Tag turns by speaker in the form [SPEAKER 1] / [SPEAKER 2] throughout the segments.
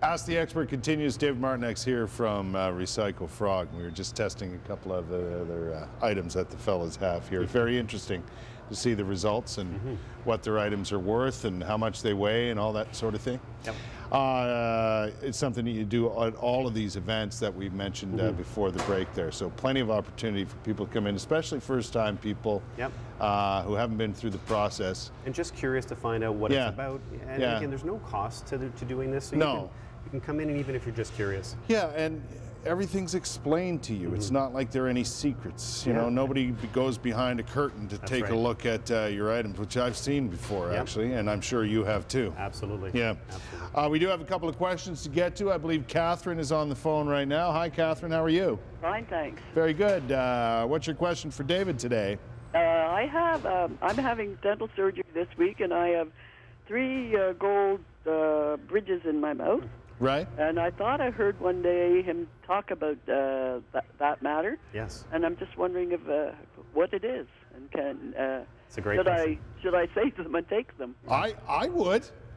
[SPEAKER 1] Ask the Expert continues. David Martinek's here from Recycle Frog. We were just testing a couple of the other items that the fellas have here. Very interesting to see the results and what their items are worth and how much they weigh and all that sort of thing.
[SPEAKER 2] Yep.
[SPEAKER 1] It's something that you do at all of these events that we mentioned before the break there. So plenty of opportunity for people to come in, especially first-time people who haven't been through the process.
[SPEAKER 2] And just curious to find out what it's about. And again, there's no cost to doing this. So you can come in, and even if you're just curious.
[SPEAKER 1] Yeah, and everything's explained to you. It's not like there are any secrets. You know, nobody goes behind a curtain to take a look at your items, which I've seen before, actually, and I'm sure you have too.
[SPEAKER 2] Absolutely.
[SPEAKER 1] Yeah. Absolutely. We do have a couple of questions to get to. I believe Catherine is on the phone right now. Hi, Catherine. How are you?
[SPEAKER 3] Fine, thanks.
[SPEAKER 1] Very good. What's your question for David today?
[SPEAKER 3] I'm having dental surgery this week, and I have 3 gold bridges in my mouth.
[SPEAKER 1] Right.
[SPEAKER 3] And I thought I heard one day him talk about that matter.
[SPEAKER 2] Yes.
[SPEAKER 3] And I'm just wondering if what it is, and
[SPEAKER 2] it's a great question.
[SPEAKER 3] Should I save them and take them?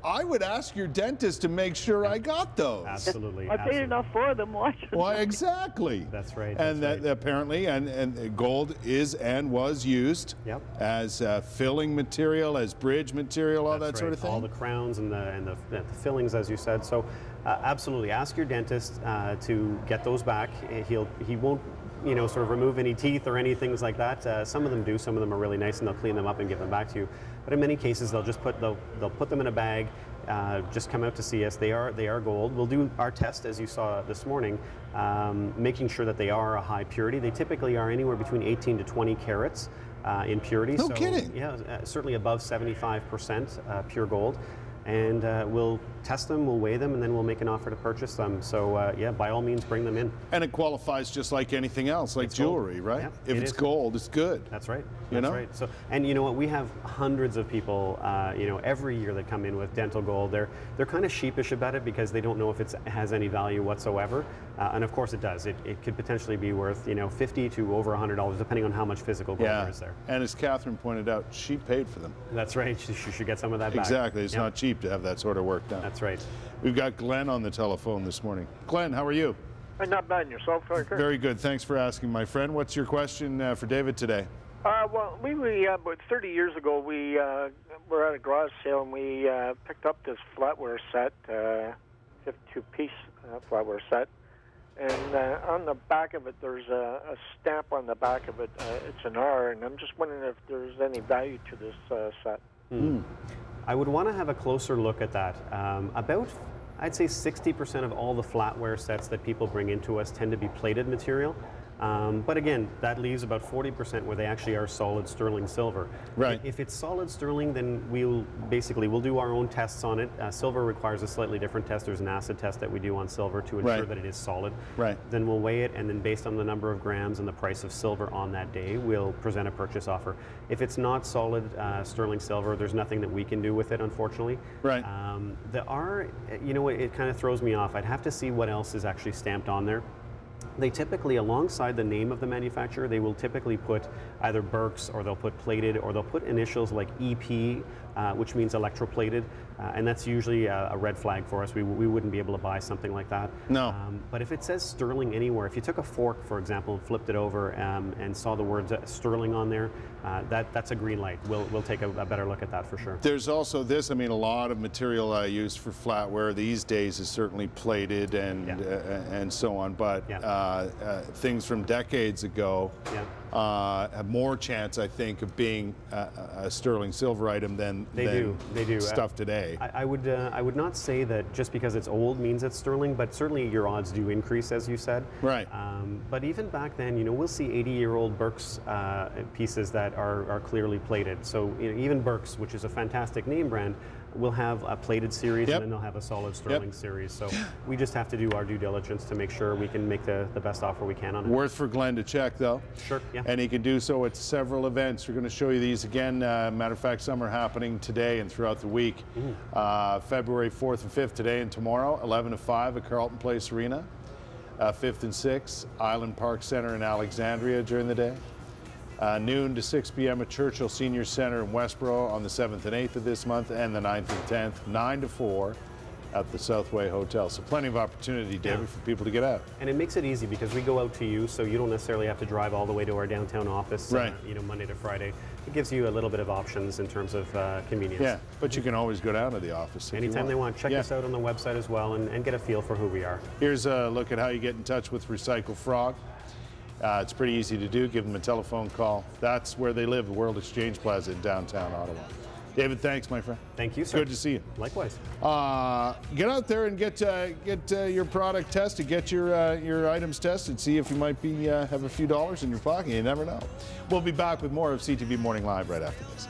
[SPEAKER 1] I would ask your dentist to make sure I got those.
[SPEAKER 2] Absolutely.
[SPEAKER 3] I paid enough for them. Why should
[SPEAKER 1] Why, exactly.
[SPEAKER 2] That's right.
[SPEAKER 1] And that apparently, and gold is and was used as filling material, as bridge material, all that sort of thing.
[SPEAKER 2] All the crowns and the fillings, as you said. So, absolutely, ask your dentist to get those back. He won't, sort of remove any teeth or any things like that. Some of them do. Some of them are really nice, and they'll clean them up and give them back to you. But in many cases, they'll put them in a bag. Just come out to see us. They are gold. We'll do our test, as you saw this morning, making sure that they are a high purity. They typically are anywhere between 18 to 20 carats in purity.
[SPEAKER 1] No kidding.
[SPEAKER 2] Yeah, certainly above 75% pure gold. And we'll test them, we'll weigh them, and then we'll make an offer to purchase them. So yeah, by all means, bring them in. And
[SPEAKER 1] it qualifies just like anything else, like jewelry, right?
[SPEAKER 2] Yeah,
[SPEAKER 1] if it's gold, it's good.
[SPEAKER 2] That's right. That's right. So, and you know what? We have hundreds of people, every year that come in with dental gold. They're kind of sheepish about it because they don't know if it has any value whatsoever. And of course, it does. It could potentially be worth, $50 to over $100, depending on how much physical gold there is there.
[SPEAKER 1] And as Catherine pointed out, she paid for them.
[SPEAKER 2] That's right. She should get some of that back.
[SPEAKER 1] Exactly. It's not cheap to have that sort of work done.
[SPEAKER 2] That's right.
[SPEAKER 1] We've got Glenn on the telephone this morning. Glenn, how are you?
[SPEAKER 4] Not bad. And yourself?
[SPEAKER 1] Very good. Thanks for asking, my friend. What's your question for David today?
[SPEAKER 4] Well, we about 30 years ago, we were at a garage sale, and we picked up this flatware set, 52-piece flatware set. And on the back of it, there's a stamp on the back of it. It's an R, and I'm just wondering if there's any value to this set.
[SPEAKER 2] I would want to have a closer look at that. About, I'd say 60% of all the flatware sets that people bring into us tend to be plated material. But again, that leaves about 40% where they actually are solid sterling silver.
[SPEAKER 1] Right.
[SPEAKER 2] If it's solid sterling, then we'll do our own tests on it. Silver requires a slightly different test. There's an acid test that we do on silver to ensure that it is solid.
[SPEAKER 1] Right.
[SPEAKER 2] Then we'll weigh it, and then based on the number of grams and the price of silver on that day, we'll present a purchase offer. If it's not solid sterling silver, there's nothing that we can do with it, unfortunately.
[SPEAKER 1] Right.
[SPEAKER 2] It kind of throws me off. I'd have to see what else is actually stamped on there. They typically, alongside the name of the manufacturer, they will typically put either Berks, or they'll put plated, or they'll put initials like EP, which means electroplated, and that's usually a red flag for us. We wouldn't be able to buy something like that.
[SPEAKER 1] No.
[SPEAKER 2] But if it says sterling anywhere, if you took a fork, for example, and flipped it over and saw the words sterling on there, that's a green light. We'll take a better look at that for sure.
[SPEAKER 1] There's also this. I mean, a lot of material used for flatware these days is certainly plated and so on. But things from decades ago have more chance, I think, of being a sterling silver item than stuff today.
[SPEAKER 2] I would not say that just because it's old means it's sterling, but certainly your odds do increase, as you said.
[SPEAKER 1] Right.
[SPEAKER 2] But even back then, we'll see 80-year-old Berks pieces that are clearly plated. So even Berks, which is a fantastic name brand, will have a plated series, and then they'll have a solid sterling series. So we just have to do our due diligence to make sure we can make the best offer we can on it.
[SPEAKER 1] Worth for Glenn to check, though.
[SPEAKER 2] Sure, yeah.
[SPEAKER 1] And he can do so at several events. We're going to show you these again. Matter of fact, some are happening today and throughout the week. February 4th and 5th, today and tomorrow, 11 to 5 at Carlton Place Arena. 5th and 6th, Island Park Center in Alexandria during the day. Noon to 6 p.m. at Churchill Senior Center in Westboro on the 7th and 8th of this month, and the 9th and 10th, 9 to 4 at the Southway Hotel. So plenty of opportunity, David, for people to get out.
[SPEAKER 2] And it makes it easy because we go out to you, so you don't necessarily have to drive all the way to our downtown office,
[SPEAKER 1] Right.
[SPEAKER 2] Monday to Friday. It gives you a little bit of options in terms of convenience.
[SPEAKER 1] Yeah, but you can always go down to the office if you
[SPEAKER 2] Anytime
[SPEAKER 1] want.
[SPEAKER 2] they want, check
[SPEAKER 1] Yeah.
[SPEAKER 2] us out on the website as well and get a feel for who we are.
[SPEAKER 1] Here's a look at how you get in touch with Recycle Frog. It's pretty easy to do. Give them a telephone call. That's where they live, the World Exchange Plaza in downtown Ottawa. David, thanks, my friend.
[SPEAKER 2] Thank you, sir.
[SPEAKER 1] Good to see you.
[SPEAKER 2] Likewise.
[SPEAKER 1] Get out there and get your product tested, get your items tested, see if you might be have a few dollars in your pocket. You never know. We'll be back with more of CTV Morning Live right after this.